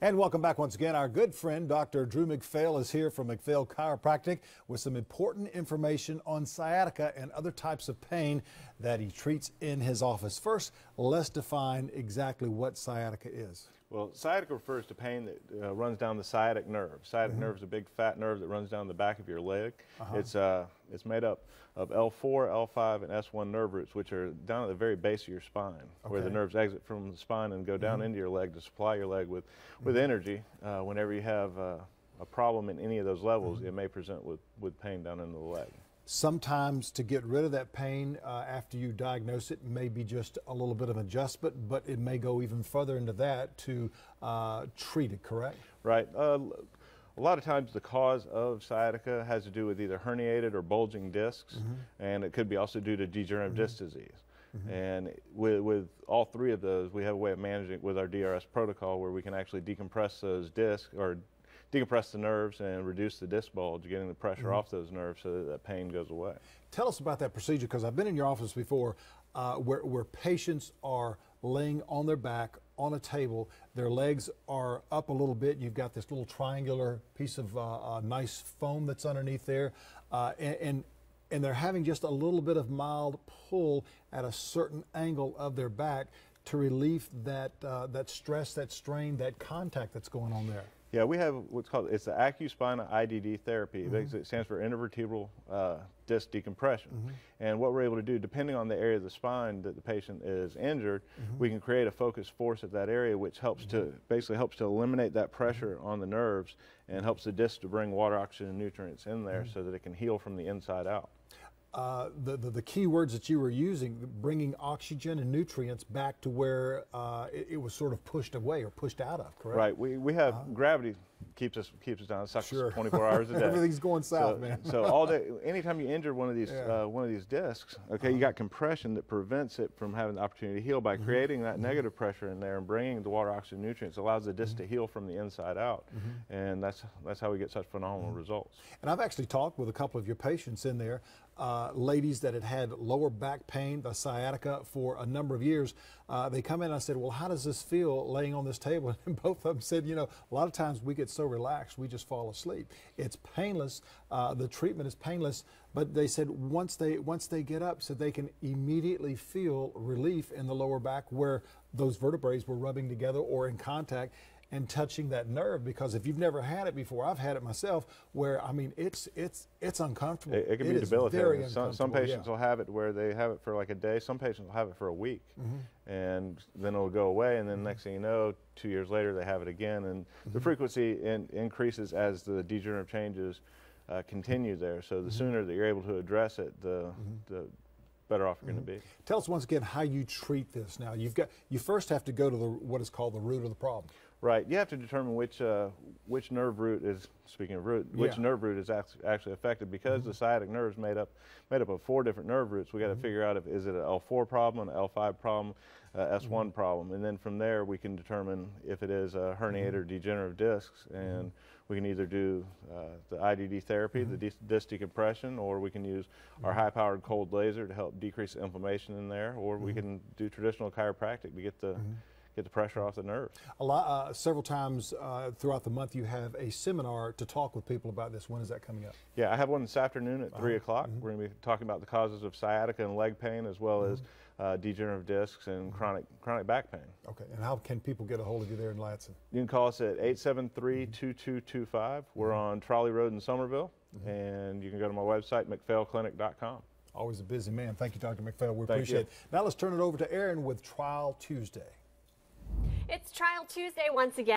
And welcome back once again. Our good friend, Dr. Drew McPhail, is here from McPhail Chiropractic with some important information on sciatica and other types of pain that he treats in his office. First, let's define exactly what sciatica is. Well, sciatica refers to pain that runs down the sciatic nerve. Sciatic nerve is a big fat nerve that runs down the back of your leg. It's made up of L4, L5, and S1 nerve roots, which are down at the very base of your spine, where the nerves exit from the spine and go down into your leg to supply your leg with energy. Whenever you have a problem in any of those levels, it may present with pain down into the leg. Sometimes to get rid of that pain after you diagnose it may be just a little bit of adjustment, but it may go even further into that to treat it, correct? Right. A lot of times the cause of sciatica has to do with either herniated or bulging discs, and it could be also due to degenerative disc disease. And with all three of those, we have a way of managing it with our DRS protocol where we can actually decompress those discs or decompress the nerves and reduce the disc bulge, getting the pressure off those nerves so that pain goes away. Tell us about that procedure, because I've been in your office before where patients are laying on their back on a table, their legs are up a little bit, you've got this little triangular piece of nice foam that's underneath there, and they're having just a little bit of mild pull at a certain angle of their back to relieve that stress, that strain, that contact that's going on there. Yeah, we have what's called, it's the Acuspina IDD therapy. It stands for intervertebral disc decompression. And what we're able to do, depending on the area of the spine that the patient is injured, we can create a focused force at that area, which helps to, basically helps to eliminate that pressure on the nerves and helps the disc to bring water, oxygen, and nutrients in there so that it can heal from the inside out. The key words that you were using, bringing oxygen and nutrients back to where it was sort of pushed away or pushed out of, correct? Right. We have gravity keeps us down. It sucks us 24 hours a day. Everything's going south, man. So all day, anytime you injure one of these discs, okay, you got compression that prevents it from having the opportunity to heal by creating that negative pressure in there and bringing the water, oxygen, nutrients. Allows the disc to heal from the inside out, and that's how we get such phenomenal results. And I've actually talked with a couple of your patients in there. Ladies that had lower back pain, the sciatica, for a number of years. They come in and I said, well, how does this feel laying on this table? And both of them said, you know, a lot of times we get so relaxed we just fall asleep. It's painless. The treatment is painless, but they said once they get up, so they can immediately feel relief in the lower back where those vertebrae were rubbing together or in contact and touching that nerve. Because if you've never had it before, I've had it myself, where I mean it's uncomfortable. It can be debilitating. Some patients will have it where they have it for like a day. Some patients will have it for a week, and then it'll go away. And then next thing you know, 2 years later, they have it again. And the frequency increases as the degenerative changes continue there. So the sooner that you're able to address it, the better off you're going to be. Tell us once again how you treat this. Now you first have to go to what is called the root of the problem. Right. You have to determine which nerve root is, speaking of root, which nerve root is actually affected, because the sciatic nerve is made up of 4 different nerve roots. We got to figure out is it an L4 problem, an L5 problem, S1 problem, and then from there we can determine if it is a herniated or degenerative discs, and we can either do the IDD therapy, the disc decompression, or we can use our high-powered cold laser to help decrease the inflammation in there, or we can do traditional chiropractic to get the pressure off the nerves. Several times throughout the month you have a seminar to talk with people about this. When is that coming up? Yeah, I have one this afternoon at 3 o'clock. We're going to be talking about the causes of sciatica and leg pain, as well as degenerative discs and chronic back pain. Okay, and how can people get a hold of you there in Ladson? You can call us at 873-2225. We're on Trolley Road in Somerville, and you can go to my website, McPhailClinic.com. Always a busy man. Thank you, Dr. McPhail. We appreciate it. Now let's turn it over to Aaron with Trial Tuesday. It's Trial Tuesday once again.